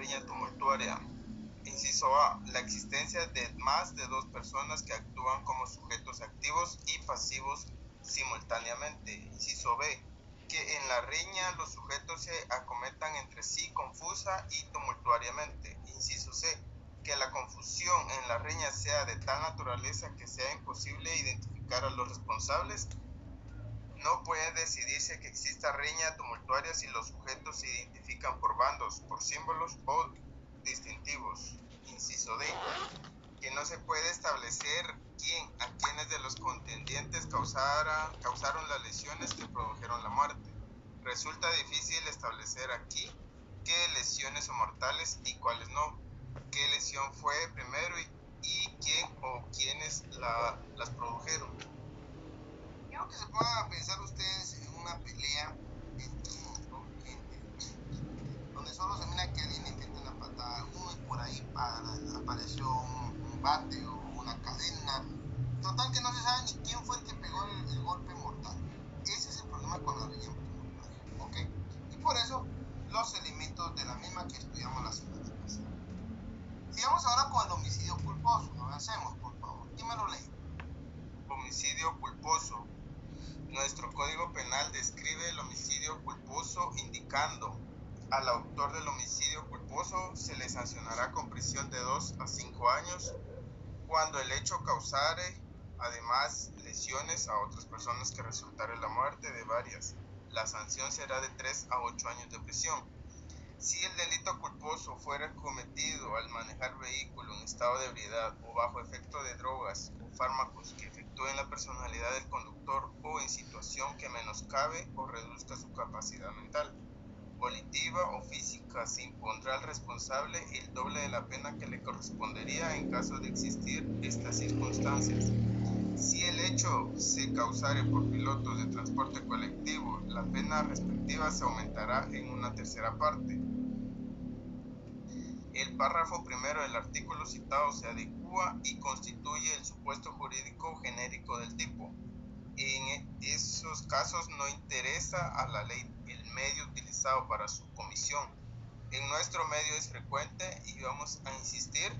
riña tumultuaria? Inciso A. La existencia de más de dos personas que actúan como sujetos activos y pasivos simultáneamente. Inciso B. Que en la riña los sujetos se acometan entre sí confusa y tumultuariamente. Inciso C. Que la confusión en la riña sea de tal naturaleza que sea imposible identificar a los responsables. No puede decidirse que exista riña tumultuaria si los sujetos se identifican por bandos, por símbolos o distintivos. Inciso D. Que no se puede establecer a quiénes de los contendientes causaron las lesiones que produjeron la muerte. Resulta difícil establecer aquí qué lesiones son mortales y cuáles no, qué lesión fue primero y quién o quiénes las produjeron. Quiero que se pongan a pensar ustedes en una pelea entre dos gentes, donde solo se mira que alguien le mete una patada a uno y por ahí apareció un bate o una cadena. Total que no se sabe ni quién fue el que pegó el golpe mortal. Ese es el problema con la riña tumultuaria, ¿ok? Y por eso los elementos de la misma que estudiamos la semana pasada. Sigamos ahora con el homicidio culposo. Avancemos, por favor. ¿Quién me lo lee? Homicidio culposo. Nuestro Código Penal describe el homicidio culposo indicando: al autor del homicidio culposo se le sancionará con prisión de 2 a 5 años cuando el hecho causare además lesiones a otras personas que resultare la muerte de varias. La sanción será de 3 a 8 años de prisión. Si el delito culposo fuera cometido al manejar vehículo en estado de ebriedad o bajo efecto de drogas o fármacos que efectúen la personalidad del conductor o en situación que menoscabe o reduzca su capacidad mental, volitiva o física, se impondrá al responsable el doble de la pena que le correspondería en caso de existir estas circunstancias. Si el hecho se causare por pilotos de transporte colectivo, la pena respectiva se aumentará en una tercera parte. El párrafo primero del artículo citado se adecúa y constituye el supuesto jurídico genérico del tipo. En esos casos no interesa a la ley el medio utilizado para su comisión. En nuestro medio es frecuente y vamos a insistir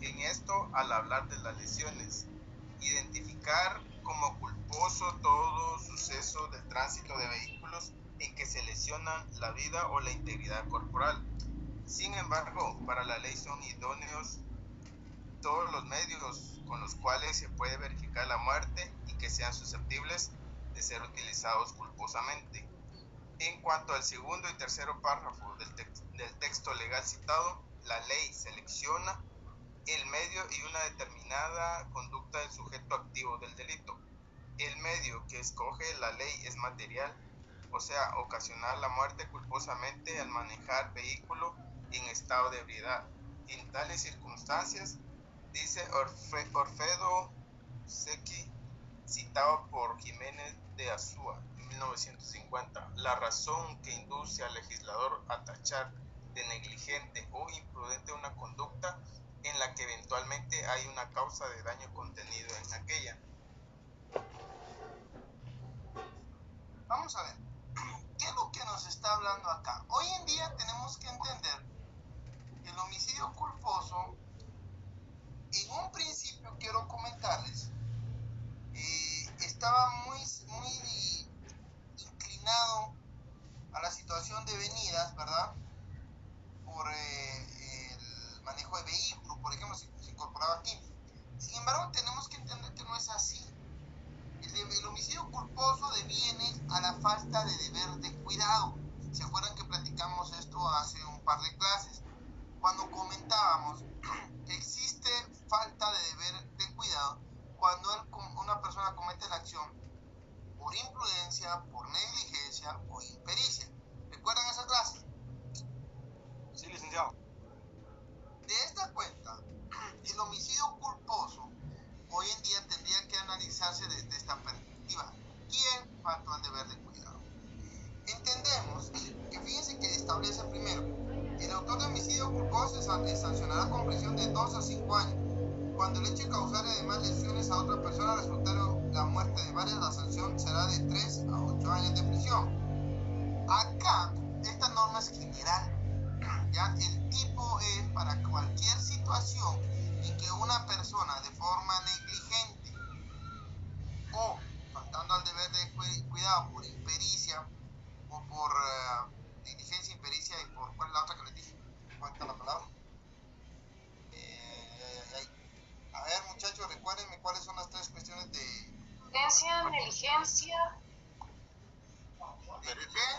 en esto al hablar de las lesiones. Identificar como culposo todo suceso del tránsito de vehículos en que se lesionan la vida o la integridad corporal. Sin embargo, para la ley son idóneos todos los medios con los cuales se puede verificar la muerte y que sean susceptibles de ser utilizados culposamente. En cuanto al segundo y tercero párrafo del texto legal citado, la ley selecciona el medio y una determinada conducta del sujeto activo del delito. El medio que escoge la ley es material, o sea, ocasionar la muerte culposamente al manejar vehículo en estado de ebriedad. En tales circunstancias, dice Orfedo Secchi, citado por Jiménez de Azúa en 1950, la razón que induce al legislador a tachar de negligente o imprudente una conducta en la que eventualmente hay una causa de daño contenido en aquella. Vamos a ver, ¿qué es lo que nos está hablando acá? Hoy en día tenemos que entender que el homicidio culposo, en un principio quiero comentarles, estaba muy inclinado a la situación de venidas, ¿verdad? Por el manejo de vehículos, por ejemplo, se incorporaba aquí. Sin embargo, tenemos que entender que no es así. El homicidio culposo deviene a la falta de deber de cuidado. ¿Se acuerdan que platicamos esto hace un par de clases? Cuando comentábamos que existe falta de deber de cuidado cuando una persona comete la acción por imprudencia, por negligencia o impericia. ¿Recuerdan esa clase? Sí, licenciado. De esta cuenta, el homicidio culposo hoy en día tendría que analizarse desde esta perspectiva. ¿Quién faltó al deber de cuidado? Entendemos que fíjense que establece primero, el autor de homicidio culposo se sancionará con prisión de 2 a 5 años Cuando el hecho causara además lesiones a otra persona resultaron la muerte de varias, la sanción será de 3 a 8 años de prisión. Acá, esta norma es general. Ya el tipo es para cualquier situación en que una persona de forma negligente o faltando al deber de cuidado por impericia o por negligencia, impericia y por ¿cuál es la otra que les dije? ¿Cuál está la palabra? A ver, muchachos, recuérdenme cuáles son las 3 cuestiones de Prudencia, negligencia,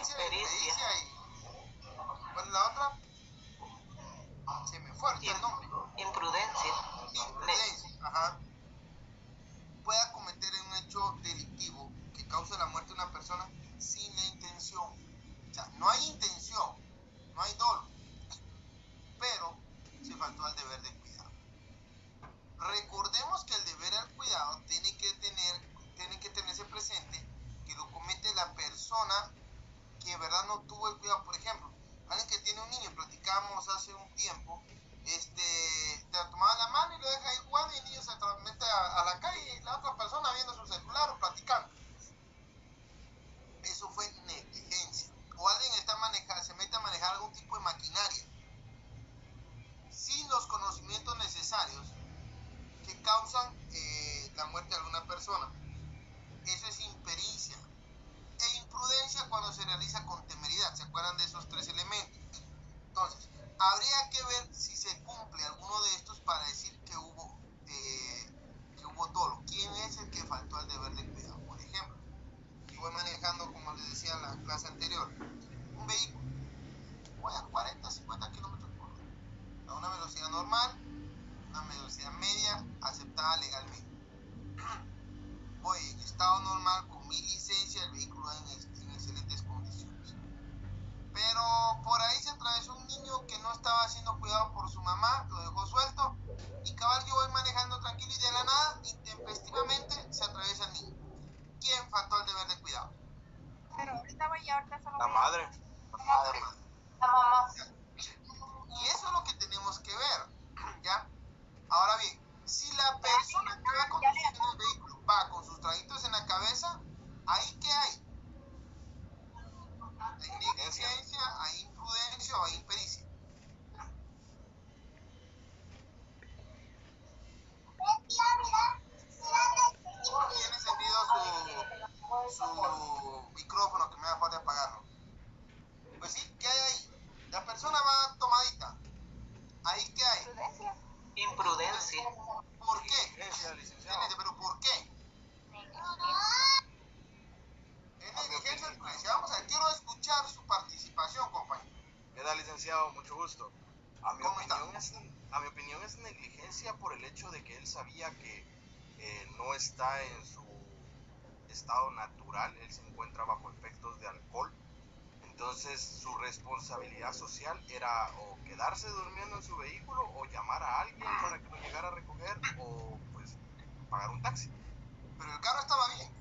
impericia y ¿cuál es la otra? Se me fue ahorita el nombre. imprudencia. Imprudencia, ajá. Pueda cometer un hecho delictivo que cause la muerte de una persona sin la intención. O sea, no hay intención, no hay dolo, pero se faltó al deber de cuidado. Recordemos que el deber al cuidado tiene que tenerse presente que lo comete la persona que en verdad no tuvo el cuidado. Por ejemplo, alguien que tiene un niño, platicábamos hace un tiempo, te tomaba la mano y lo deja ahí jugando y el niño se mete a la calle y la otra persona viendo su celular o platicando. Eso fue negligencia. O alguien se mete a manejar algún tipo de maquinaria sin los conocimientos necesarios que causan la muerte de alguna persona. Eso es impericia. E imprudencia cuando se realiza con temeridad. ¿Se acuerdan de esos 3 elementos? Entonces, habría que ver si se cumple alguno de estos para decir que hubo dolo. ¿Quién es el que faltó al deber de cuidado? Por ejemplo, yo voy manejando, como les decía en la clase anterior, un vehículo. Voy a 40, 50 kilómetros por hora. A una velocidad normal, una velocidad media, aceptada legalmente. Voy en estado normal, con mi licencia, el vehículo en excelentes condiciones. Pero por ahí se atravesó un niño que no estaba siendo cuidado por su mamá, lo dejó suelto, y cabal yo voy manejando tranquilo y de la nada, intempestivamente, se atraviesa el niño. ¿Quién faltó al deber de cuidado? Pero ahorita voy a ahorita solo La madre. La mamá. Y eso es lo que tenemos que ver, ¿ya? Ahora bien, si la persona que va conduciendo el vehículo va con sus traguitos en la cabeza, ¿ahí qué hay? ¿Hay negligencia, hay imprudencia o hay impericia? Tiene encendido su micrófono que me da falta apagarlo. Pues sí, ¿qué hay ahí? La persona va tomadita. ¿Ahí qué hay? Imprudencia. ¿Por qué? Licenciado. ¿Pero por qué? Es negligencia o imprudencia. Vamos a ver, quiero escuchar su participación, compañero. ¿Qué tal, licenciado? Mucho gusto. A mi ¿Cómo está? opinión es negligencia por el hecho de que él sabía que no está en su estado natural, él se encuentra bajo efectos de alcohol. Entonces su responsabilidad social era o quedarse durmiendo en su vehículo o llamar a alguien para que lo llegara a recoger o pues pagar un taxi. Pero el carro estaba bien,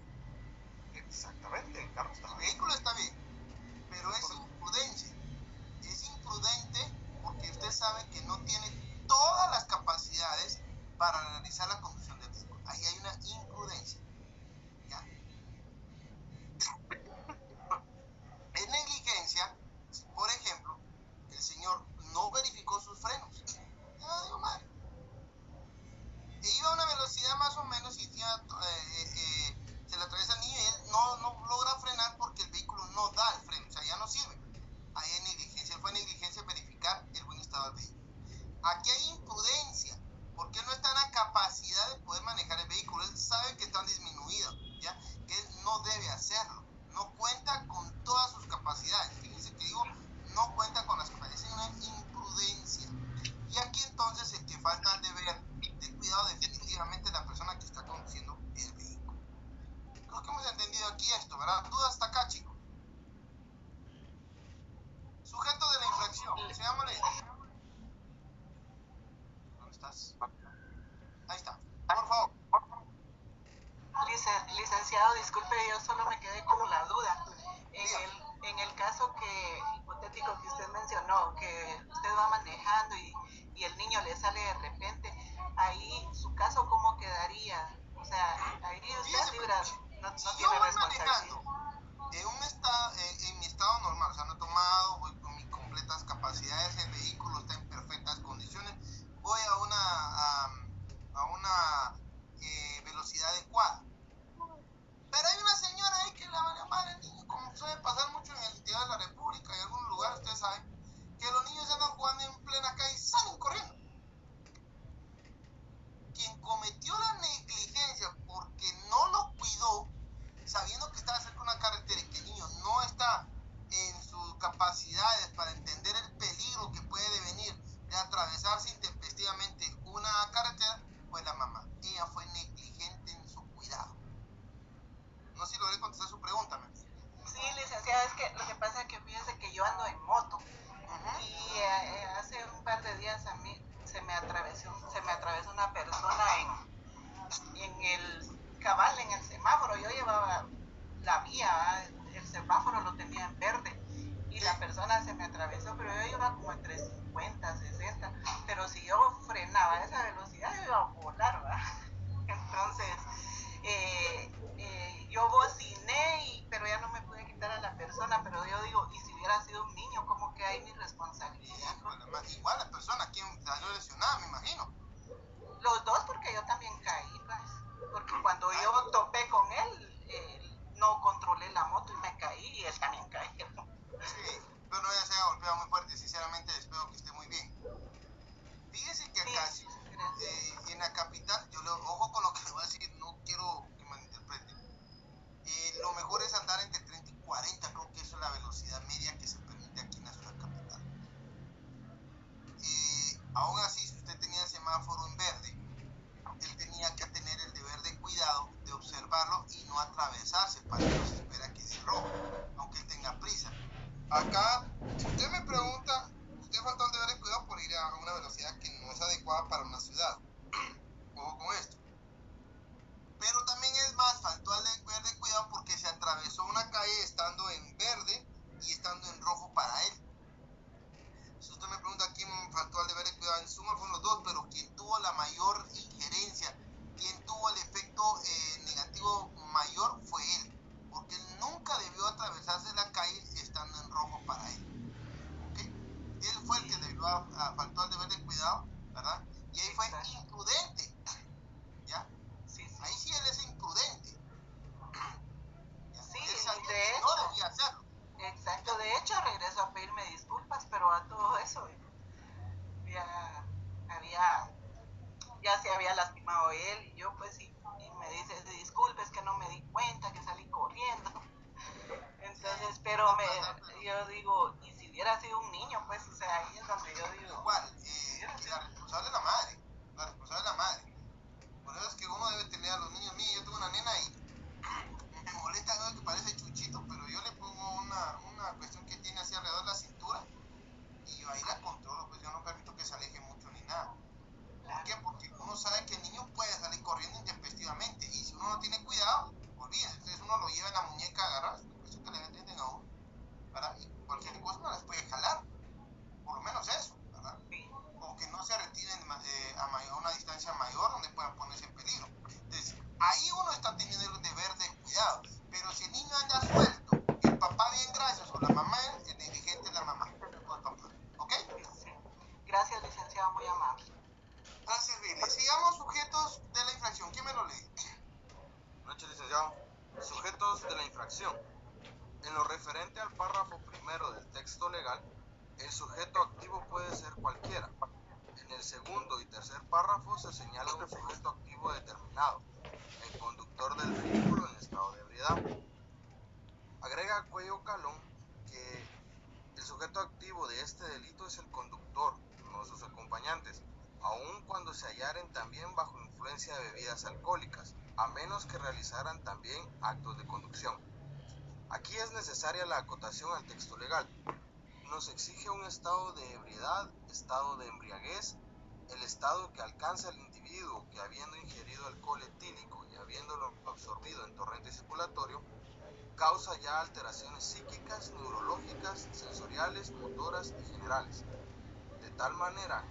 Exactamente, el carro el estaba bien. vehículo está bien, pero es imprudencia. Es imprudente porque usted sabe que no tiene todas las capacidades para realizar la conducción del vehículo. Ahí hay una imprudencia. ¿Ya? Es negligencia si, por ejemplo, el señor no verificó sus frenos. Ya digo mal. E iba a una velocidad más o menos y se le atraviesa el niño y él no logra frenar porque el vehículo no da el freno, o sea, ya no sirve. Ahí hay negligencia, fue negligencia verificar el buen estado del vehículo. Aquí hay imprudencia, porque él no está en la capacidad de poder manejar el vehículo, él sabe que están disminuidos, ¿ya? Que él no debe hacerlo, no cuenta con todas sus capacidades. Fíjense que digo, no cuenta con las capacidades, es una imprudencia. Y aquí entonces el que falta al deber de cuidado definitivamente la persona que está conduciendo el vehículo. Creo que hemos entendido aquí esto, ¿verdad? ¿Dudas hasta acá, chicos? Sujeto de la infracción, seámosle. ¿Dónde estás? Ahí está, por favor. Licenciado, disculpe, yo solo me quedé con la duda. En el caso hipotético que usted mencionó, que usted va manejando y el niño le sale de repente, ahí su caso, ¿cómo quedaría? O sea, ahí usted libra, no Si yo tiene voy responsabilidad. manejando en mi estado normal, o sea, no he tomado, voy con mis completas capacidades, el vehículo está en perfectas condiciones, voy a una velocidad adecuada. Pero hay una señora ahí que la vale madre el niño, como suele pasar mucho en el interior de la República y en algunos lugares, ustedes saben, que los niños andan jugando en plena calle y salen corriendo. Quien cometió la negligencia porque no lo cuidó, sabiendo que estaba cerca de una carretera y que el niño no está en sus capacidades para entender el peligro que puede devenir de atravesarse intempestivamente una carretera, fue la mamá. Ella fue negligente en su cuidado. No sé si logré contestar su pregunta, ¿me? Sí, licenciada, es que lo que pasa es que fíjese que yo ando en moto. Y hace un par de días a mí se me atravesó una persona en el semáforo. Yo llevaba la vía, el semáforo lo tenía en verde y la persona se me atravesó, pero yo iba como entre 50, 60, pero si yo frenaba a esa velocidad yo iba a volar, ¿va? Entonces yo bociné, pero ya no me pude quitar a la persona, pero yo digo, y si hubiera sido un niño, ¿cómo que hay mi responsabilidad? Igual la persona, quien salió lesionada, me imagino. Los dos, porque yo también caí, pues, porque cuando yo topé con él, no controlé la moto y me caí y él también cayó. Sí, pero no ya se haya golpeado muy fuerte, sinceramente espero que esté muy bien. Fíjese que acá, Sí, en la capital, ojo con lo que le voy a decir, no quiero que malinterprete. Lo mejor es andar entre 30 y 40, creo que eso es la velocidad media que se permite aquí en la ciudad capital. Aún así, si usted tenía el semáforo en verde, él tenía que tener el deber de cuidado de observarlo y no atravesarse para que no se espera que dé rojo, aunque él tenga prisa. Acá, si usted me pregunta, usted faltó el deber de cuidado por ir a una velocidad que no es adecuada para una ciudad. Ojo con esto. Pero también es más, faltó el deber de cuidado porque se atravesó una calle estando en verde y estando en rojo para él. Si usted me pregunta quién faltó al deber de cuidado, en suma fueron los dos, pero quien tuvo la mayor injerencia, quien tuvo el efecto negativo mayor fue él, porque él nunca debió atravesarse la calle estando en rojo para él. ¿Okay? Él fue el que faltó al deber de cuidado, ¿verdad? Y ahí fue imprudente, ¿ya? Ahí sí él es imprudente. ¿Ya? Sí, él sabía de que hecho, no debía hacerlo. Exacto, de hecho regreso a pedirme disculpas, pero a todo eso ya se había lastimado él y yo pues y me dice, disculpe, es que no me di cuenta, que salí corriendo. Entonces, pero yo digo, y si hubiera sido un niño, pues, o sea, ahí es donde yo digo. Igual, la responsable es la madre, Por eso es que uno debe tener a los niños. Mira, yo tengo una nena y me molesta algo que parece chuchito, pero yo le pongo una cuestión que tiene así alrededor de la cintura y yo ahí la controlo, pues yo no permito que se aleje mucho ni nada. ¿Por qué? Porque uno sabe que el niño puede salir corriendo intempestivamente y si uno no tiene cuidado, olvídense, entonces uno lo lleva en la muñeca agarrado, es una cuestión que le entienden a uno, ¿verdad? Y cualquier cosa no las puede jalar, por lo menos eso, ¿verdad? O que no se retiren a una distancia mayor donde puedan ponerse en peligro. Entonces, ahí uno está teniendo el deber de cuidado, pero si el niño anda suelto, el papá bien gracias o la mamá, el negligente es la mamá, no el papá, ¿ok? Sí. Gracias, licenciado, muy amable. Gracias, Billy. Sigamos sujetos de la infracción. ¿Quién me lo lee? Buenas noches, licenciado. Sujetos de la infracción. En lo referente al párrafo primero del texto legal, el sujeto activo puede ser cualquiera. En el segundo y tercer párrafo se señala un sujeto activo determinado, el conductor del vehículo en estado de ebriedad. Agrega Cuello Calón que el sujeto activo de este delito es el conductor, no sus acompañantes, aun cuando se hallaren también bajo influencia de bebidas alcohólicas, a menos que realizaran también actos de conducción. Aquí es necesaria la acotación al texto legal. Nos exige un estado de ebriedad, estado de embriaguez, el estado que alcanza el individuo que habiendo ingerido alcohol etílico y habiéndolo absorbido en torrente circulatorio, causa ya alteraciones psíquicas, neurológicas, sensoriales, motoras y generales. De tal manera,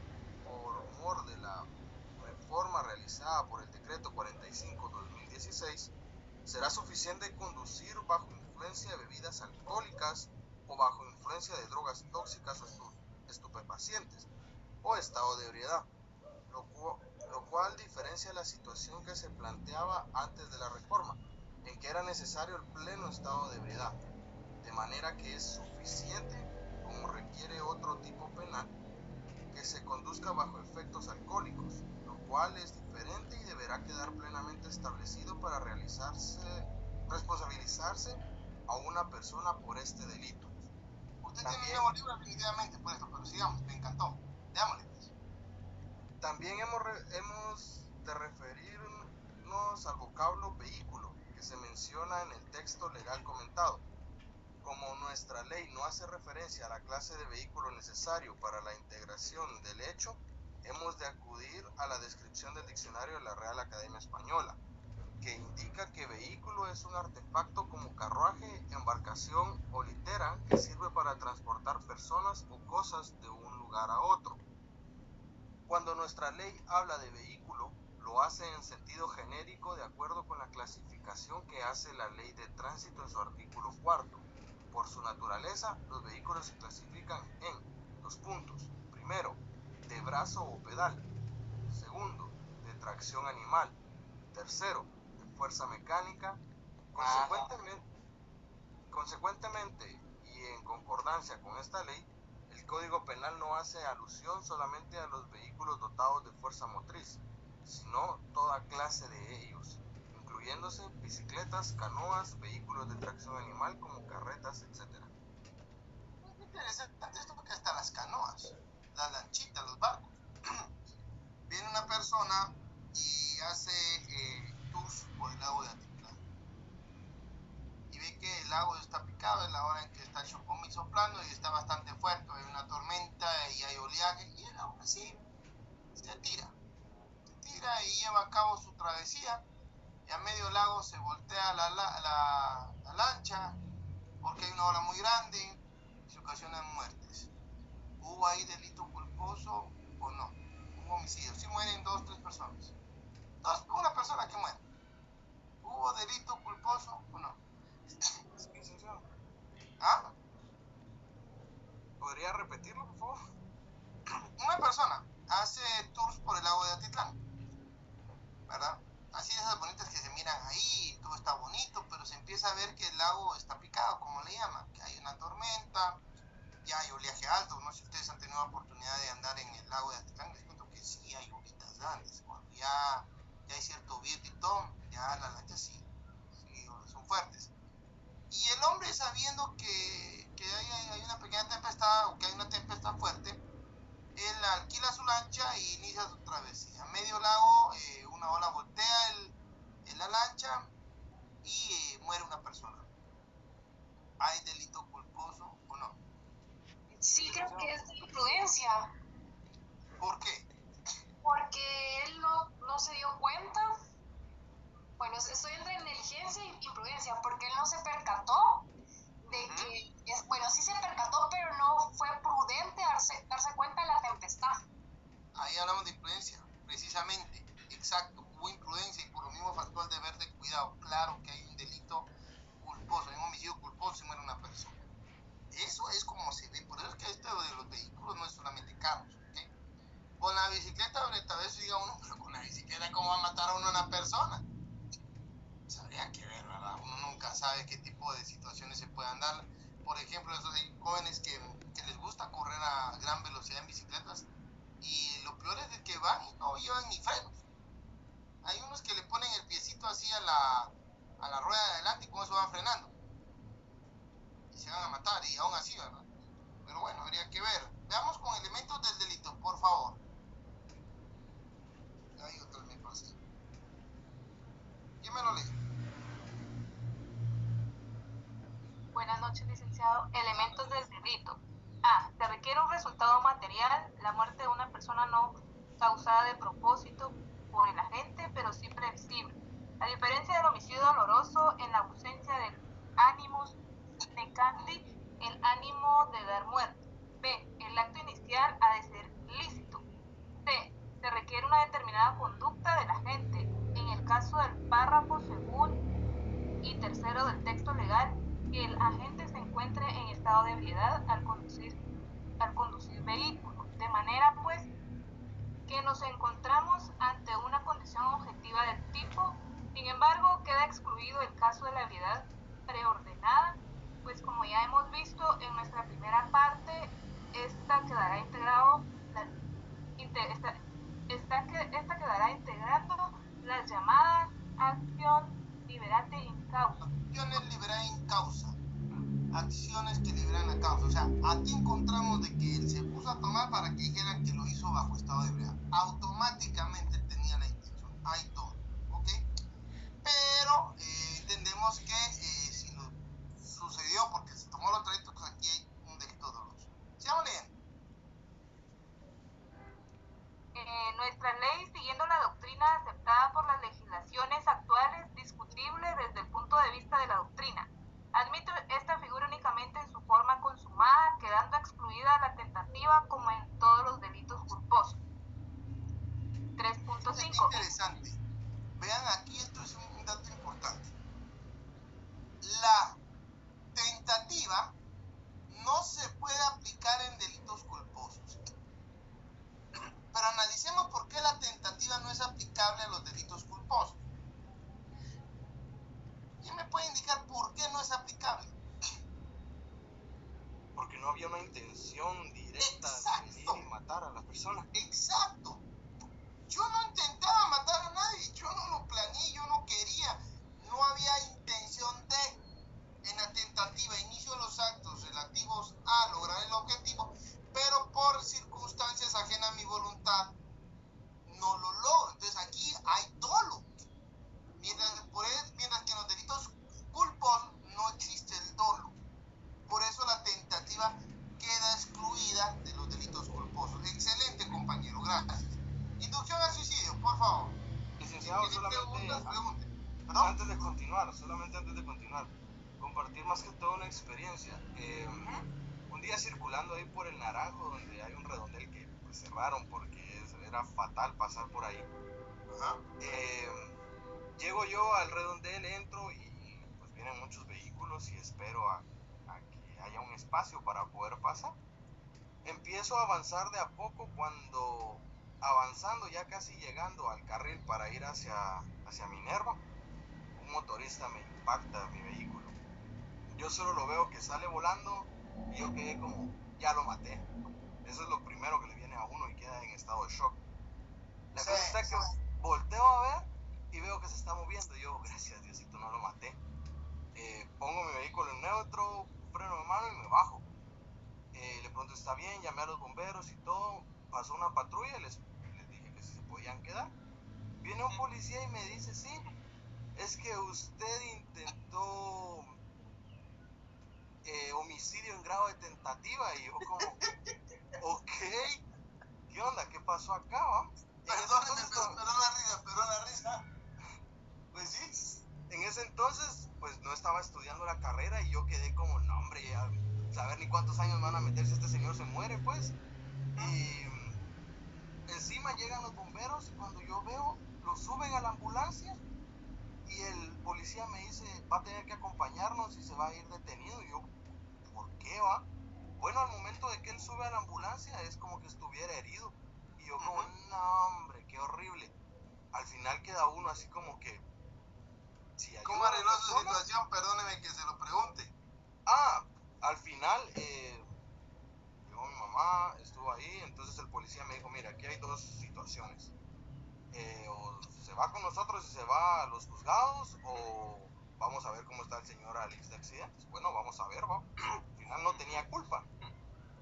por mor de la reforma realizada por el decreto 45/2016, será suficiente conducir bajo influencia de bebidas alcohólicas o bajo influencia de drogas tóxicas o estupefacientes o estado de ebriedad, lo cual diferencia la situación que se planteaba antes de la reforma, en que era necesario el pleno estado de ebriedad, de manera que es suficiente, como requiere otro tipo penal, que se conduzca bajo efectos alcohólicos, lo cual es diferente y deberá quedar plenamente establecido para responsabilizarse a una persona por este delito. Usted tiene un nuevo libro definitivamente por esto, pero sigamos, me encantó. Démosle, pues. También hemos de referirnos al vocablo vehículo que se menciona en el texto legal comentado. Como nuestra ley no hace referencia a la clase de vehículo necesario para la integración del hecho, hemos de acudir a la descripción del diccionario de la Real Academia Española, que indica que vehículo es un artefacto como carruaje, embarcación o litera que sirve para transportar personas o cosas de un lugar a otro. Cuando nuestra ley habla de vehículo, lo hace en sentido genérico de acuerdo con la clasificación que hace la Ley de Tránsito en su artículo 4. Por su naturaleza, los vehículos se clasifican en 2 puntos. Primero, de brazo o pedal. Segundo, de tracción animal. Tercero, de fuerza mecánica. Consecuentemente, y en concordancia con esta ley, el Código Penal no hace alusión solamente a los vehículos dotados de fuerza motriz, sino toda clase de ellos, incluyéndose bicicletas, canoas, vehículos de tracción animal como carretas, etc. Es interesante esto porque hasta las canoas, las lanchitas, los barcos. Viene una persona y hace tours por el lago de Atitlán. Y ve que el lago está picado, es la hora en que está el chocomil soplando y está bastante fuerte, hay una tormenta y hay oleaje, y él aún así se tira y lleva a cabo su travesía, y a medio lago se voltea la lancha porque hay una ola muy grande y se ocasionan muertes. ¿Hubo ahí delito culposo o no? Hubo homicidio, sí mueren 2 o 3 personas, una persona que muere. ¿Hubo delito culposo o no? ¿Ah? ¿Podría repetirlo, por favor? Una persona hace tours por el lago de Atitlán, ¿verdad? Así de esas bonitas que se miran ahí, todo está bonito, pero se empieza a ver que el lago está picado, como le llaman, que hay una tormenta, ya hay oleaje alto. No sé si ustedes han tenido la oportunidad de andar en el lago de Atitlán, les cuento que sí hay olas grandes, cuando ya hay cierto viento y todo, ya las lanchas sí son fuertes. Y el hombre, sabiendo que hay una pequeña tempestad o que hay una tempestad fuerte, él alquila su lancha e inicia su travesía. A medio lago, una ola voltea la lancha y muere una persona. ¿Hay delito culposo o no? Sí, creo que es de imprudencia. ¿Por qué? Porque él no se dio cuenta. Bueno, estoy entre negligencia e imprudencia, porque él no se percató de que, sí se percató, pero no fue prudente darse cuenta de la tempestad. Ahí hablamos de imprudencia, precisamente, exacto, hubo imprudencia y por lo mismo faltó el deber de cuidado. Claro que hay un delito culposo, hay un homicidio culposo y muere una persona. Eso es como se ve, por eso es que esto de los vehículos no es solamente carros, ¿okay? Con la bicicleta, ahorita a veces diga uno, pero con la bicicleta, ¿cómo va a matar a una persona? Habría que ver, ¿verdad? Uno nunca sabe qué tipo de situaciones se puedan dar. Por ejemplo, esos jóvenes que les gusta correr a gran velocidad en bicicletas, y lo peor es de que van y no llevan ni frenos. Hay unos que le ponen el piecito así a la rueda de adelante y con eso van frenando. Y se van a matar, y aún así, ¿verdad? Pero bueno, habría que ver. Veamos con elementos del delito, por favor. Hay otro me pasé. ¿Quién me lo lee? Buenas noches, licenciado. Elementos del delito. A. Se requiere un resultado material, la muerte de una persona no causada de propósito por el agente, pero sí previsible. A diferencia del homicidio doloroso, en la ausencia del animus peccandi, el ánimo de dar muerte. B. El acto inicial ha de ser lícito. C. Se requiere una determinada conducta párrafo segundo y tercero del texto legal que el agente se encuentre en estado de ebriedad al conducir vehículo, de manera pues que nos encontramos ante una condición objetiva del tipo. Sin embargo, queda excluido el caso de la ebriedad preordenada, pues como ya hemos visto en nuestra primera parte, esta quedará integrando las llamadas acción liberate in causa. Acciones liberadas in causa. Acciones que liberan la causa. O sea, aquí encontramos de que él se puso a tomar para que dijeran que lo hizo bajo estado de ebriedad. Automáticamente tenía la intención. Hay todo. ¿Ok? Pero entendemos que si lo sucedió porque se tomó los trayectos, pues aquí hay un delito doloso. Sigamos leyendo. Nuestra ley, siguiendo la doctrina aceptada por las legislaciones actuales, discutible desde el punto de vista de la doctrina, admite esta figura únicamente en su forma consumada, quedando excluida la tentativa como en todos los delitos culposos. 3.5. Interesante. Vean, aquí esto es un dato importante. La tentativa no se puede aplicar en delitos culposos. Pero analicemos por qué la tentativa no es aplicable a los delitos culposos. ¿Quién me puede indicar por qué no es aplicable? Porque no había una intención directa de venir y matar a la persona. Exacto. Yo no intentaba matar a nadie, yo no lo planeé, yo no quería, no había intención de, en la tentativa, inicio los actos relativos a lograr el objetivo, pero por circunstancias ajenas a mi voluntad, no lo logro. Entonces aquí hay dolo. Mientras que en los delitos culposos no existe el dolo. Por eso la tentativa queda excluida de los delitos culposos. Excelente, compañero, gracias. Inducción al suicidio, por favor. Licenciado, solamente antes de continuar, compartir más que todo una experiencia. Un día circulando ahí por el Naranjo, donde hay un redondel que pues, cerraron porque era fatal pasar por ahí. Llego yo al redondel, entro y pues vienen muchos vehículos y espero a que haya un espacio para poder pasar. Empiezo a avanzar de a poco cuando, avanzando ya casi llegando al carril para ir hacia Minerva, un motorista me impacta mi vehículo. Yo solo lo veo que sale volando y yo quedé como, ya lo maté. Eso es lo primero que le viene a uno y queda en estado de shock. La cosa está que volteo a ver y veo que se está moviendo y yo, gracias Diosito, no lo maté. Pongo mi vehículo en neutro, freno de mano y me bajo. Le pregunto, ¿está bien? Llamé a los bomberos y todo. Pasó una patrulla y les dije que si se podían quedar. Viene un policía y me dice, sí, es que usted intentó homicidio en grado de tentativa. Y yo como, ok, ¿qué onda? ¿Qué pasó acá, va? Perdón la risa. Pues sí, en ese entonces pues no estaba estudiando la carrera y yo quedé como, no hombre, ya saber ni cuántos años van a meter si este señor se muere, pues. Y encima llegan los bomberos y cuando yo veo, lo suben a la ambulancia y el policía me dice, va a tener que acompañarnos y se va a ir detenido. Y yo, ¿por qué va? Bueno, al momento de que él sube a la ambulancia es como que estuviera herido. Y yo como, no hombre, qué horrible. Al final queda uno así como que, si ayuda. ¿Cómo arregló su situación? Perdóneme que se lo pregunte. Al final llegó mi mamá, estuvo ahí, entonces el policía me dijo, mira, aquí hay dos situaciones. O se va con nosotros y se va a los juzgados, o vamos a ver cómo está el señor Alex de accidentes. Bueno, vamos a ver, ¿va? Al final no tenía culpa.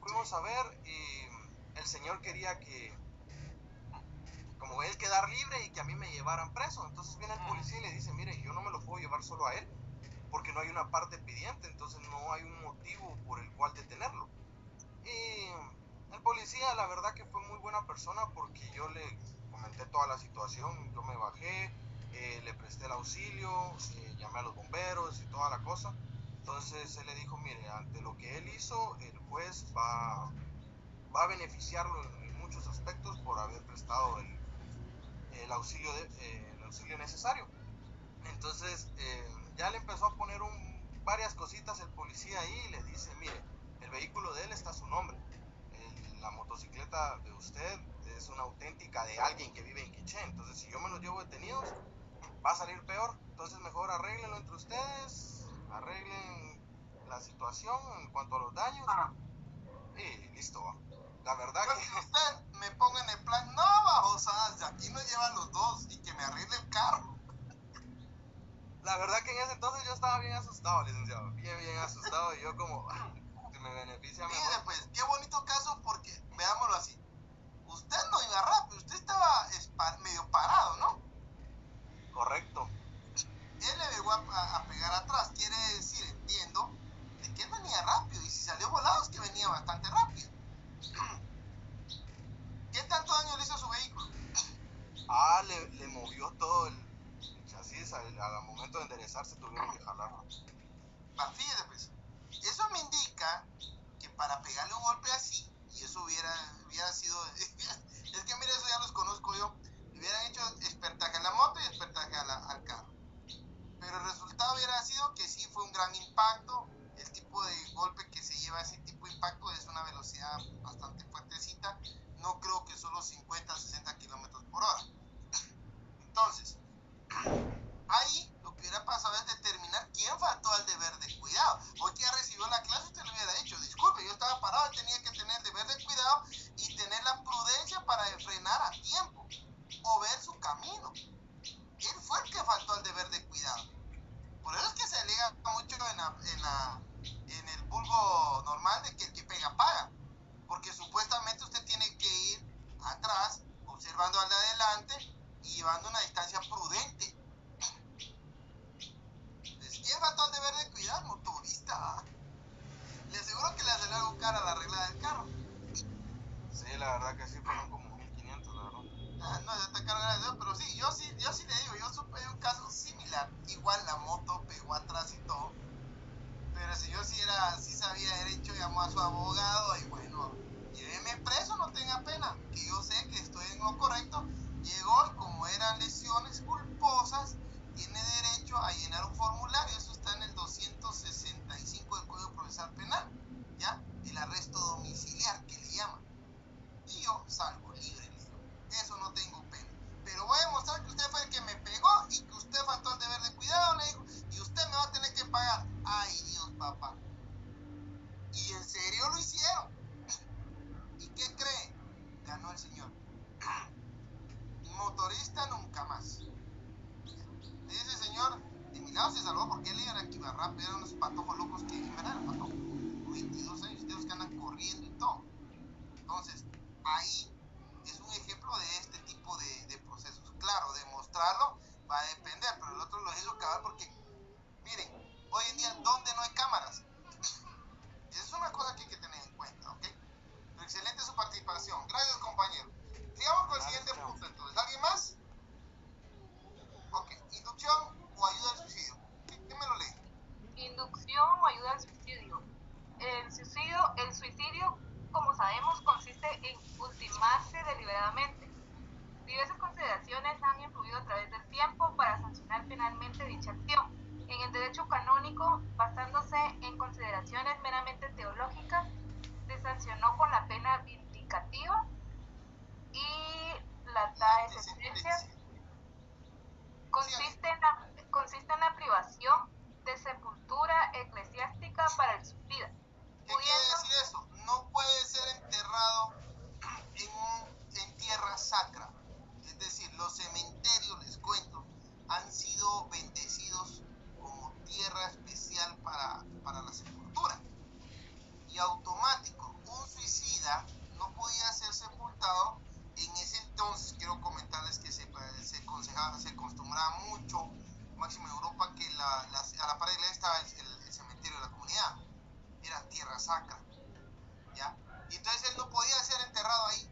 Fuimos a ver y el señor quería que, como él quedar libre y que a mí me llevaran preso. Entonces viene el policía y le dice, mire, yo no me lo puedo llevar solo a él, porque no hay una parte pidiente, entonces no hay un motivo por el cual detenerlo. Y el policía, la verdad que fue muy buena persona, porque yo le comenté toda la situación, yo me bajé, le presté el auxilio, llamé a los bomberos y toda la cosa. Entonces él le dijo, mire, ante lo que él hizo, el juez va a beneficiarlo en muchos aspectos por haber prestado el auxilio necesario. Entonces ya le empezó a poner varias cositas el policía ahí y le dice, mire, el vehículo de él está a su nombre. La motocicleta de usted es una auténtica de alguien que vive en Quiché. Entonces si yo me lo llevo detenidos, va a salir peor. Entonces mejor arréglenlo entre ustedes, arreglen la situación en cuanto a los daños y listo. La verdad que usted me ponga en el plan, no, babosadas, aquí nos llevan los dos y que me arregle el carro. La verdad que en ese entonces yo estaba bien asustado, licenciado, bien asustado, y yo como, que me beneficia mejor. Mire, pues, qué bonito caso, porque, veámoslo así, usted no iba rápido, usted estaba medio parado, ¿no? Correcto. Él le llegó a pegar atrás, quiere decir, entiendo, de que él venía rápido, y si salió volado es que venía bastante rápido. ¿Qué tanto daño le hizo a su vehículo? Le movió todo el chasis, al momento de enderezarse tuvieron que jalarlo. Fíjese pues, eso me indica que para pegarle un golpe así, y eso hubiera sido, es que mire, eso ya los conozco yo, hubieran hecho espertaje a la moto y espertaje al carro. Pero el resultado hubiera sido que sí fue un gran impacto. El tipo de golpe que se lleva ese tipo de impacto es una velocidad bastante fuertecita. No creo que solo 50 a 60 kilómetros por hora. Entonces, ahí lo que hubiera pasado es determinar quién faltó al deber de cuidado. Hoy que ya recibió la clase, usted le hubiera dicho, disculpe, yo estaba parado y tenía que tener el deber de cuidado y tener la prudencia para frenar a tiempo o ver su camino. Él fue el que faltó al deber de cuidado. Por eso es que se alega mucho en el vulgo normal de que el que pega paga. Porque supuestamente usted tiene que ir atrás, observando al de adelante y llevando una distancia prudente. Entonces, ¿quién faltó al deber de cuidar? Motorista. Le aseguro que le hace algo cara la regla del carro. Sí, la verdad que sí, fueron como 1500, la verdad. No, ya está cargada de eso, pero sí, yo sí le digo, yo supe de un caso similar. Igual la moto pegó atrás y todo. Pero si yo sí sabía derecho, llamó a su abogado y bueno, lléveme preso, no tenga pena, que yo sé que estoy en lo correcto. Llegó y como eran lesiones culposas, tiene derecho a llenar un formulario, eso está en el 265 del Código Procesal Penal, ¿ya? El arresto domiciliar, que le llaman. Y yo salgo libre, le digo, eso no tengo pena. Pero voy a demostrar que usted fue el que me pegó y que usted faltó al deber de cuidado, le digo, y usted me va a tener que pagar. Ay, Dios, papá. Y en serio lo hicieron. ¿Y qué cree? Ganó el señor. Motorista nunca más. Ese señor, de mi lado se salvó porque él era que iba rápido, eran unos patojos locos que en verdad eran patojos. 22 años, de los que andan corriendo y todo. Entonces, ahí es un ejemplo de este tipo de procesos. Claro, demostrarlo va a depender, pero el otro lo hizo acabar porque, miren, hoy en día, ¿dónde no hay cámaras? Esa es una cosa que hay que tener en cuenta, ¿ok? Pero excelente su participación. Gracias, compañero. Sigamos con el siguiente punto, entonces. ¿Alguien más? Ok. ¿Inducción o ayuda al suicidio? ¿Qué me lo lee? Inducción o ayuda al suicidio. El suicidio, como sabemos, consiste en ultimarse deliberadamente. Diversas consideraciones han influido a través del tiempo para sancionar penalmente dicha acción. En el derecho canónico, basándose en consideraciones meramente teológicas, se sancionó con la pena vindicativa y la da sentencia consiste en la privación de sepultura eclesiástica para el suicida. ¿Qué quiere decir eso? No puede ser enterrado en tierra sacra. Es decir, los cementerios, les cuento, han sido bendecidos como tierra especial para la sepultura. Y automático, un suicida no podía ser sepultado. En ese entonces quiero comentarles que se acostumbraba mucho, máximo en Europa, que a la par de la iglesia estaba el cementerio de la comunidad. Era tierra sacra, ¿ya? Y entonces él no podía ser enterrado ahí.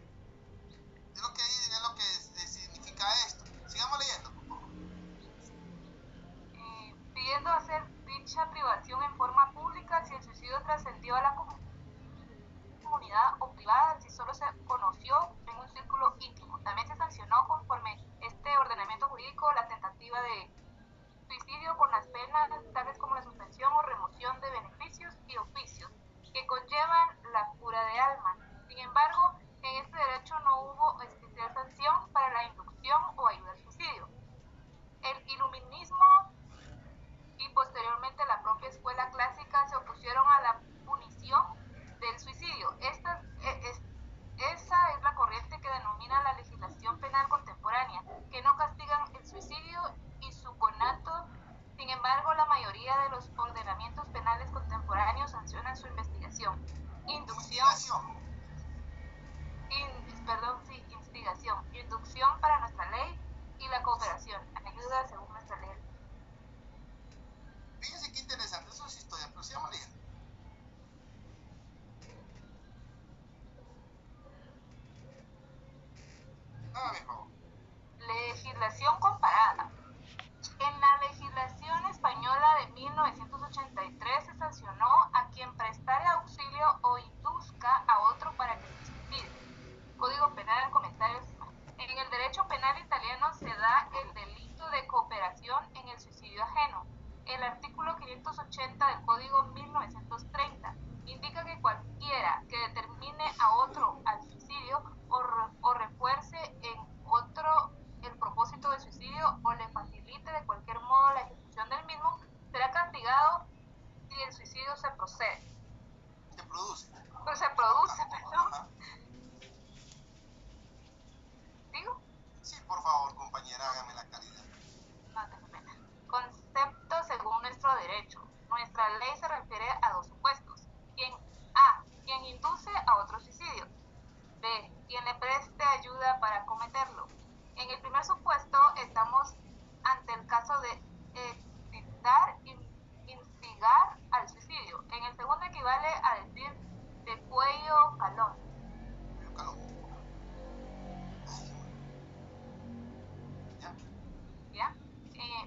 Es lo que significa esto. Sigamos leyendo, por favor. Pidiendo hacer dicha privación en forma pública si el suicidio trascendió a la comunidad o privada, si solo se conoció en un círculo íntimo. También se sancionó conforme este ordenamiento jurídico la tentativa de suicidio con las penas tales como la suspensión o remoción de beneficios y oficios que conllevan la cura de alma. Sin embargo, en este derecho no hubo especial sanción para la inducción o ayuda al suicidio. El iluminismo y posteriormente la propia escuela clásica se opusieron a la punición del suicidio. Esa es la corriente que denomina la legislación penal contemporánea, que no castigan el suicidio y su conato. Sin embargo, la mayoría de los ordenamientos penales contemporáneos sancionan su investigación, instigación para nuestra ley y la cooperación, ayuda según nuestra ley. Fíjense qué interesante, eso es historia, pero sigamos leyendo. Hágame el favor. Legislación comparada. En la legislación española de 1983 se sancionó a quien prestare auxilio o induzca a otro para que se suicide. Código Penal, comentarios. En el derecho penal italiano se da el delito de cooperación en el suicidio ajeno. El artículo 580 del Código 1930 indica que cualquiera que determine a otro al suicidio o refuerce en otro el propósito de suicidio o le facilite de cualquier modo la ejecución del mismo, será castigado si el suicidio se procede. Se produce. Pues se produce, perdón. Ajá. ¿Digo? Sí, por favor, compañera, hágame la caridad. No tengo pena. Concepto según nuestro derecho. Nuestra ley se refiere a dos supuestos. Quien induce a otro suicidio. B. Quien le preste ayuda para cometerlo. En el primer supuesto estamos ante el caso de instigar al suicidio. En el segundo equivale a decir de cuello calón. ¿Ya?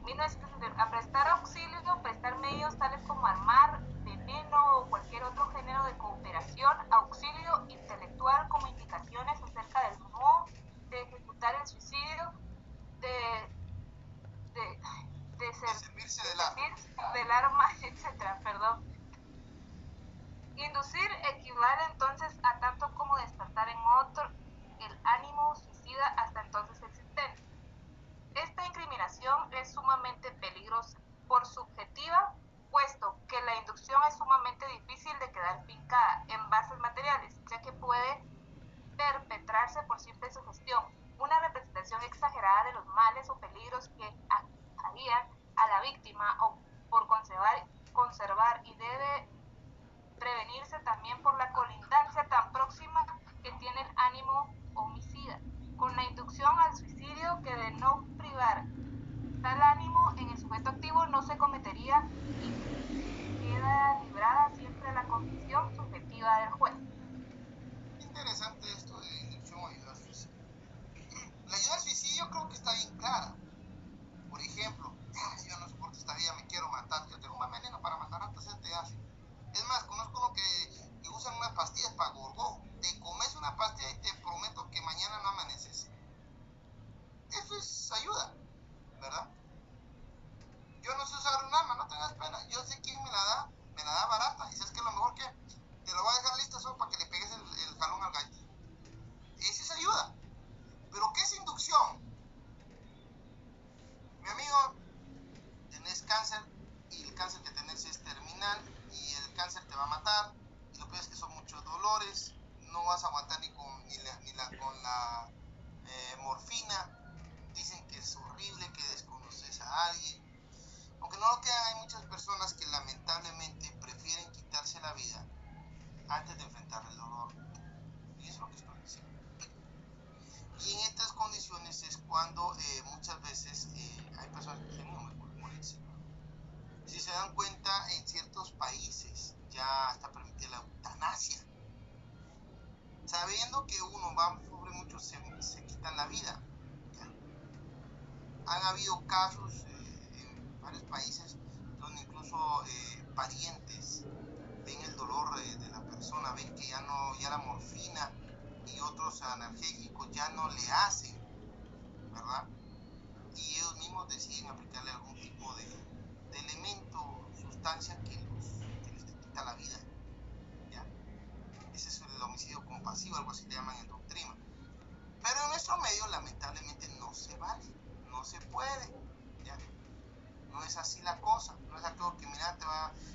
1960, a prestar auxilio, prestar medios tales como armar, veneno o cualquier otro género de cooperación, auxilio intelectual como indicaciones acerca del modo de ejecutar el suicidio, de servirse del arma, etcétera, perdón. Inducir equivale entonces a tanto como despertar en otro el ánimo suicida hasta entonces existente. Esta incriminación es sumamente peligrosa por subjetiva, puesto que la inducción es sumamente difícil de quedar fincada en bases materiales, ya que puede perpetrarse por simple sugestión, una representación exagerada de los males o peligros que aquejarían a la víctima o por conservar y debe prevenirse también por la colindancia tan próxima que tiene el ánimo homicida, con la inducción al suicidio que de no privar tal ánimo en el sujeto activo no se cometería y queda librada siempre la convicción subjetiva del juez. Interesante esto de inducción o ayuda al suicidio. La ayuda al suicidio creo que está bien clara. Por ejemplo, yo no soporto esta vida, me quiero matar, yo tengo un veneno para matar, antes se te hace. Es más, conozco uno que usan unas pastillas para gorgó. Te comes una pastilla y te prometo que mañana no amaneces. Eso es ayuda, ¿verdad? Yo no sé usar un arma, no tengas pena. Yo sé quién me la da barata. Y sabes que lo mejor que te lo voy a dejar listo solo para que le pegues el jalón al gallo. Esa es ayuda. ¿Pero qué es inducción? Mi amigo, tenés cáncer y el cáncer que tenés es terminal y el cáncer te va a matar y lo peor es que son muchos dolores, no vas a aguantar ni con la morfina, dicen que es horrible, que desconoces a alguien, aunque no lo crean, hay muchas personas que lamentablemente prefieren quitarse la vida antes de enfrentar el dolor, y eso es lo que estoy diciendo. Y en estas condiciones es cuando muchas veces hay personas que dicen, no, mejor morirse. Si se dan cuenta, en ciertos países ya está permitida la eutanasia. Sabiendo que uno va a sufrir mucho, se quitan la vida. ¿Ya? Han habido casos en varios países donde incluso parientes ven el dolor de la persona, ven que ya la morfina y otros analgésicos ya no le hacen, ¿verdad? Y ellos mismos deciden aplicarle algún tipo de es así la cosa, no es algo que mira,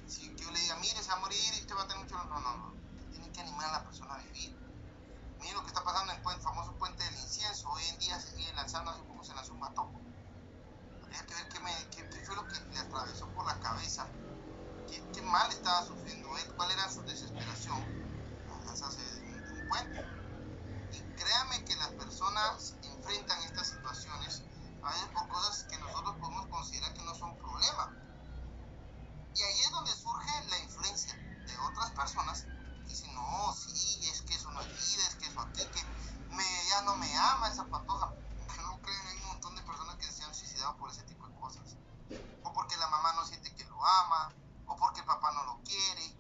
si yo le diga, mire, se va a morir y usted va a tener mucho, no, tiene que animar a la persona a vivir. Mire lo que está pasando en el famoso puente del incienso, hoy en día se sigue lanzando, hace poco se lanzó un matojo. Habría que ver qué fue lo que le atravesó por la cabeza, qué mal estaba sufriendo él, cuál era su desesperación al lanzarse de un puente. Y créame que las personas enfrentan estas situaciones a veces por cosas que nosotros podemos considerar que no son problema. Y ahí es donde surge la influencia de otras personas que dicen, no, sí, es que eso no es vida, es que eso aquí, que ya no me ama esa patoja. No creen, hay un montón de personas que se han suicidado por ese tipo de cosas. O porque la mamá no siente que lo ama, o porque el papá no lo quiere.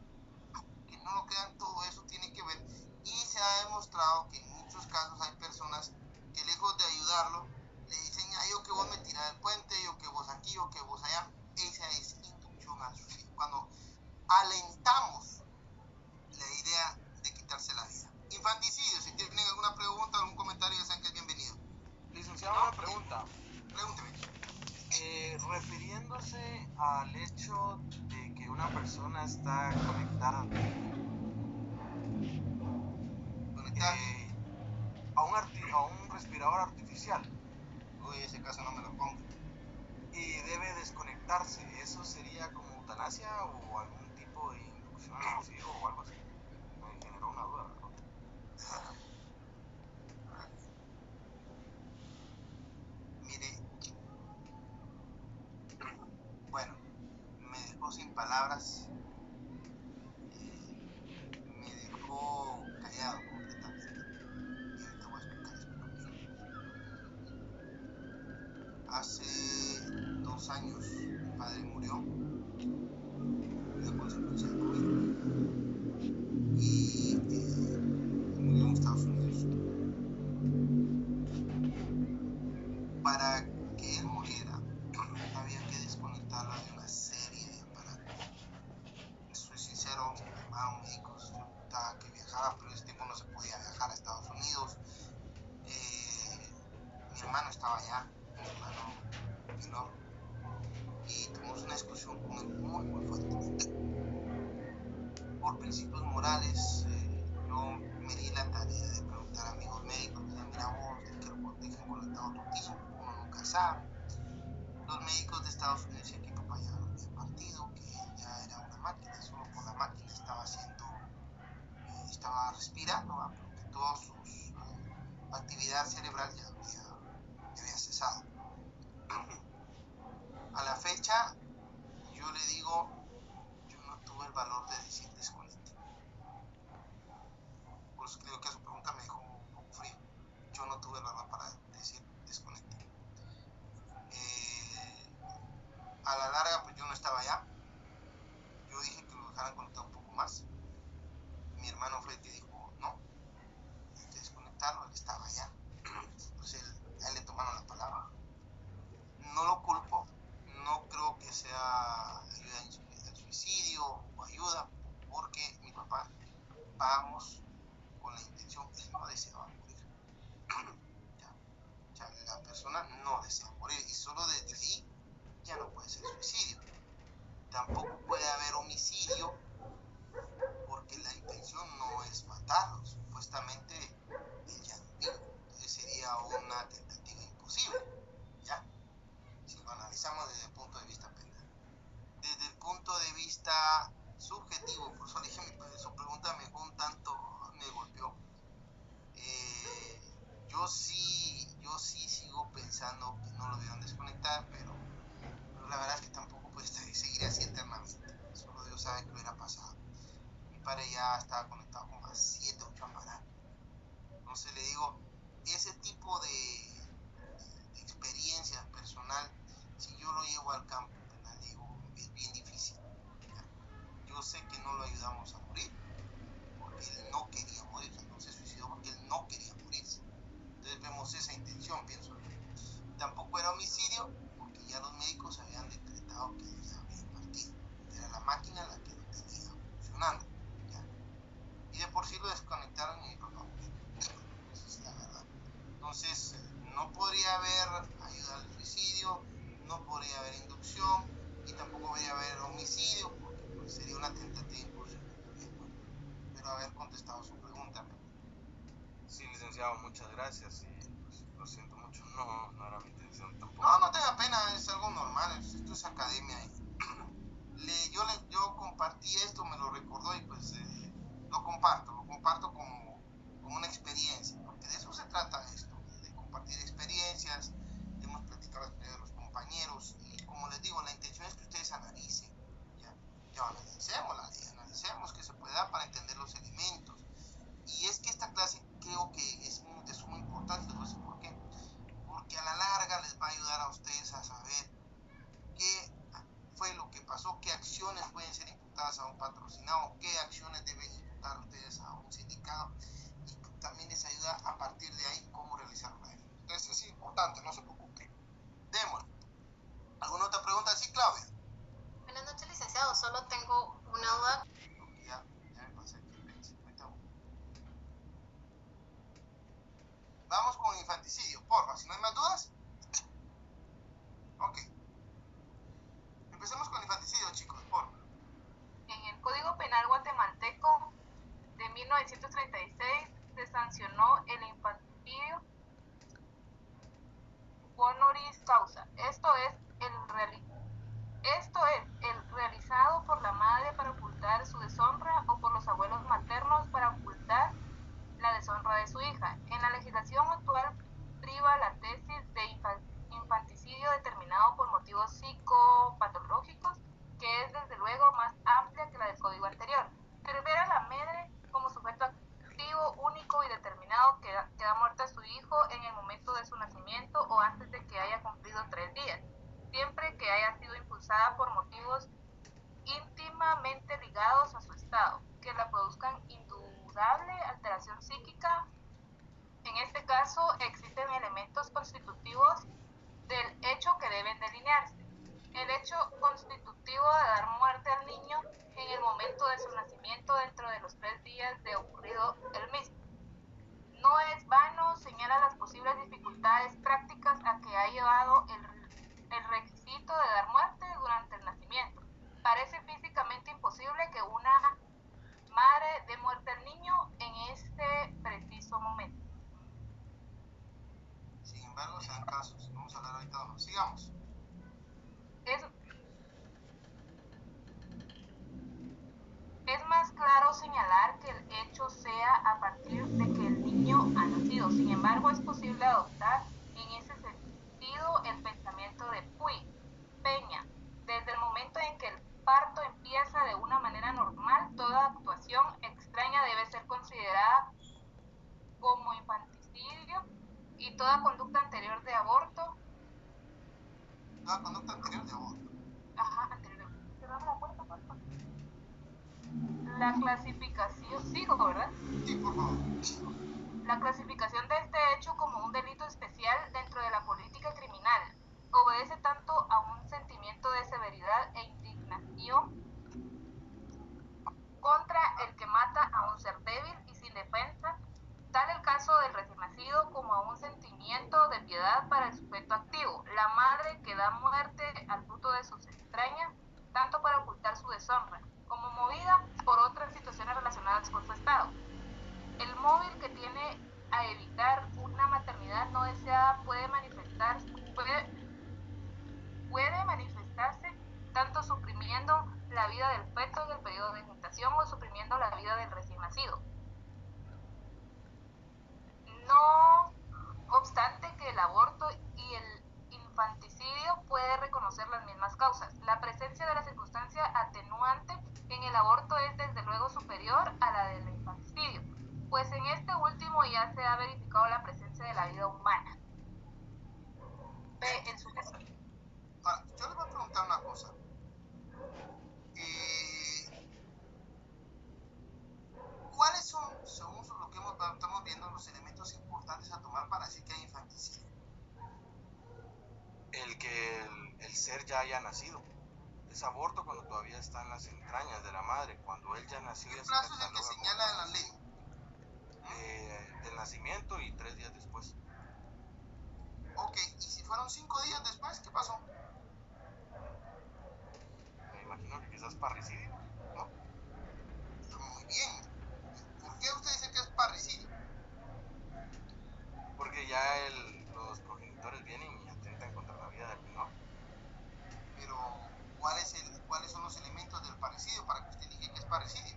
Que no lo crean, todo eso tiene que ver. Y se ha demostrado que en muchos casos hay personas que lejos de ayudarlo, le dicen, yo que vos me tirás del puente, yo que vos aquí, yo que vos allá. Esa es inducción al suicidio. Cuando alentamos la idea de quitarse la vida. Infanticidio, si tienen alguna pregunta, algún comentario, ya saben que es bienvenido. Licenciado, una pregunta. Pregúnteme. Refiriéndose al hecho de que una persona está conectada a un respirador artificial. Uy, ese caso no me lo pongo. Y debe desconectarse, ¿eso sería como eutanasia o algún tipo de inducción al suicidio o algo así? Me generó una duda, ¿verdad? Mire, bueno, me dejó sin palabras, me dejó callado completamente. Y ahorita voy a explicar esto también. Hace 2 años mi padre murió a consecuencia de COVID y murió en Estados Unidos. Para que él muriera había que desconectarlo de una serie de aparatos. Soy sincero, me llamaban médicos, yo estaba que viajaba, pero en ese tiempo no se podía viajar a Estados Unidos. Mi hermano estaba allá, mi hermano menor, y tuvimos una discusión con él muy fuertemente. Por principios morales, yo me di la tarea de preguntar a amigos médicos, mira vos, de que lo dejen conectado a tu tío, uno nunca sabe. Los médicos de Estados Unidos y aquí papá ya lo había partido, que ya era una máquina, solo por la máquina estaba respirando, porque toda su actividad cerebral ya había cesado. A la fecha, yo le digo, yo no tuve el valor de decir desconecte. Por eso creo que su pregunta me dejó un poco frío. Yo no tuve el valor para decir desconecte. A la larga, pues yo no estaba allá. Yo dije que lo dejaran conectar un poco más. Mi hermano fue el que dijo, no, hay que desconectarlo, él estaba allá. Pues a él le tomaron la palabra. No lo culpo, no creo que sea ayuda al suicidio o ayuda, porque mi papá vamos con la intención, él no deseaba morir. La persona no desea morir y solo desde ahí ya no puede ser suicidio. Tampoco puede haber homicidio porque la intención no es matarlo, supuestamente él ya no vive, entonces sería una tentativa imposible, ¿ya? Si lo analizamos desde el punto de vista penal. Desde el punto de vista subjetivo, por eso le dije, su pregunta me dejó un tanto, me golpeó. Yo sí sigo pensando que no lo debieron desconectar, pero la verdad es que tampoco puede seguir así eternamente. Solo Dios sabe qué hubiera pasado. Mi padre ya estaba conectado con más 7 o 8 aparatos. Entonces le digo, ese tipo de experiencia personal, si yo lo llevo al campo penal, digo, es bien difícil. Yo sé que no lo ayudamos a morir, porque él no quería morir, no se suicidó porque él no quería morirse. Entonces vemos esa intención, pienso yo. Tampoco era homicidio, porque ya los médicos habían decretado que él ya había partido. Era la máquina la que lo tenía funcionando, ¿ya? Y de por sí lo desconectaron y mi papá murió. Esa es la verdad. Entonces, no podría haber ayuda al suicidio, no podría haber inducción, tampoco debería haber homicidio, porque pues, sería una tentativa imposible también, ¿no? Espero haber contestado su pregunta. Sí, licenciado, muchas gracias y pues, lo siento mucho, no era mi intención tampoco. No, no tenga pena, es algo normal, esto es academia. Yo compartí esto, me lo recordó y pues lo comparto como una experiencia, porque de eso se trata esto, de compartir experiencias, hemos platicado las experiencias de los compañeros y como les digo, la intención es que ustedes analicen, ya analicemos que se pueda para entender los elementos. Y es que esta clase creo que es de suma importancia, les voy a decir por qué. Porque a la larga les va a ayudar a ustedes a saber qué fue lo que pasó, qué acciones pueden ser imputadas a un patrocinado, qué acciones deben imputar ustedes a un sindicato, y también les ayuda a partir de ahí cómo realizar una defensa. Entonces es importante, no se preocupen. Démosle. ¿Alguna otra pregunta? Sí, Claudia. Buenas noches, licenciado. Solo tengo una duda. Porque ya me pasé aquí, ahorita voy. Vamos con infanticidio, porfa, si no hay más dudas. Ok. Empecemos con infanticidio, chicos, porfa. En el Código Penal guatemalteco de 1936 se sancionó el infanticidio honoris causa. Esto es el realizado por la madre para ocultar su deshonra o por los abuelos maternos para ocultar la deshonra de su hija. En la legislación actual priva la tesis de infanticidio determinado por motivos psicopatológicos, que es desde luego más amplia que la del código anterior. Ver a la madre como sujeto activo, único y determinado que da muerte a su hijo en el momento de su nacimiento o antes de que haya cumplido 3 días, siempre que haya sido impulsada por motivos íntimamente ligados a su estado, que la produzcan indudable alteración psíquica. En este caso existen elementos constitutivos del hecho que deben delinearse. El hecho constitutivo de dar muerte al niño en el momento de su nacimiento dentro de los 3 días de ocurrido el mismo. No es vano, señala las posibles dificultades prácticas a que ha llevado el requisito de dar muerte durante el nacimiento. Parece físicamente imposible que una madre dé muerte al niño en este preciso momento. Sin embargo, se dan casos. Vamos a hablar ahorita de uno. Sigamos. Es más claro señalar que el hecho sea a partir de que el niño ha nacido. Sin embargo, es posible adoptar en ese sentido el pensamiento de Peña. Desde el momento en que el parto empieza de una manera normal, toda actuación extraña debe ser considerada como infanticidio y toda conducta anterior de aborto. Toda conducta anterior de aborto. Anterior. Cerramos la puerta, por favor. La clasificación, sigo, ¿verdad? Sí, por favor. La clasificación de este hecho como un delito especial dentro de la política criminal obedece tanto a un sentimiento de severidad e indignación contra el que mata a un ser débil y sin defensa, tal el caso del recién nacido, como a un sentimiento de piedad para el sujeto activo, la madre que da muerte al fruto de sus entrañas, tanto para ocultar su deshonra, como movida por otras situaciones relacionadas con su estado. El móvil que tiene a evitar una maternidad no deseada puede manifestarse tanto suprimiendo la vida del feto en el periodo de gestación o suprimiendo la vida del recién nacido. No obstante que el aborto y el infanticidio puede reconocer las mismas causas. La presencia de la circunstancia atenuante en el aborto es desde luego superior a la del infanticidio, pues en este último ya se ha verificado la presencia de la vida humana. En su caso. Ahora, yo les voy a preguntar una cosa. ¿Cuáles son, según lo que estamos viendo, los elementos importantes a tomar para decir que hay infanticidio? El que el ser ya haya nacido. Es aborto cuando todavía está en las entrañas de la madre. Cuando él ya nació, ¿Qué ya se plazo es el que cataloga señala en la ley? del nacimiento y 3 días después. Ok, ¿y si fueron 5 días después? ¿Qué pasó? eso es parricidio, ¿no? Muy bien. ¿Por qué usted dice que es parricidio? Porque ya los progenitores vienen y atentan contra la vida del menor. Pero, ¿cuáles son los elementos del parricidio para que usted diga que es parricidio?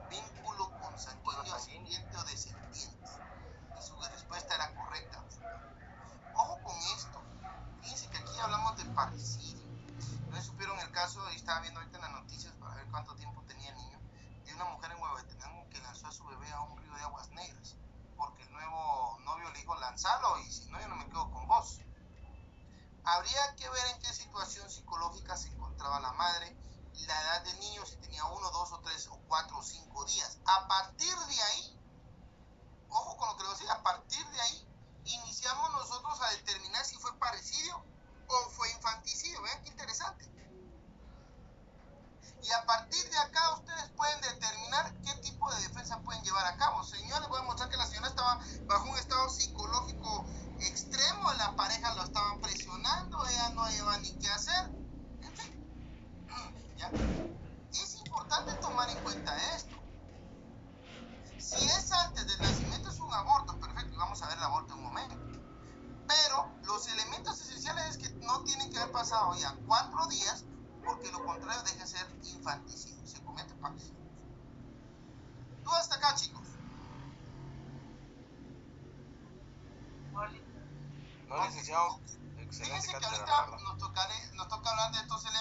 Vínculo consanguíneo, ascendiente o descendiente. Y su respuesta era correcta. Ojo con esto. Fíjense que aquí hablamos de parricidio. No supieron el caso, estaba viendo ahorita en las noticias para ver cuánto tiempo tenía el niño, de una mujer en Huehuetenango que lanzó a su bebé a un río de aguas negras, porque el nuevo novio le dijo lanzalo y si no yo no me quedo con vos. Habría que ver en qué situación psicológica se encontraba la madre, la edad del niño, si tenía 1, 2 o 3 o 4 o 5 días. A partir de ahí, ojo con lo que le voy a decir, a partir de ahí iniciamos nosotros a determinar si fue parricidio o fue infanticidio. Vean qué interesante. Y a partir de acá ustedes pueden determinar qué tipo de defensa pueden llevar a cabo. Señor, les voy a mostrar que la señora estaba bajo un estado psicológico extremo, la pareja lo estaban presionando, ella no lleva ni qué hacer. En fin, ¿ya? Es importante tomar en cuenta esto. Si es antes del nacimiento es un aborto, perfecto, y vamos a ver el aborto en un momento. Pero los elementos esenciales es que no tienen que haber pasado ya 4 días, porque lo contrario deja de ser infanticidio, se comete parricidio. Tú hasta acá, chicos. No, licenciado, excelente Fíjense que cátedra, ahorita la verdad. nos toca hablar de estos elementos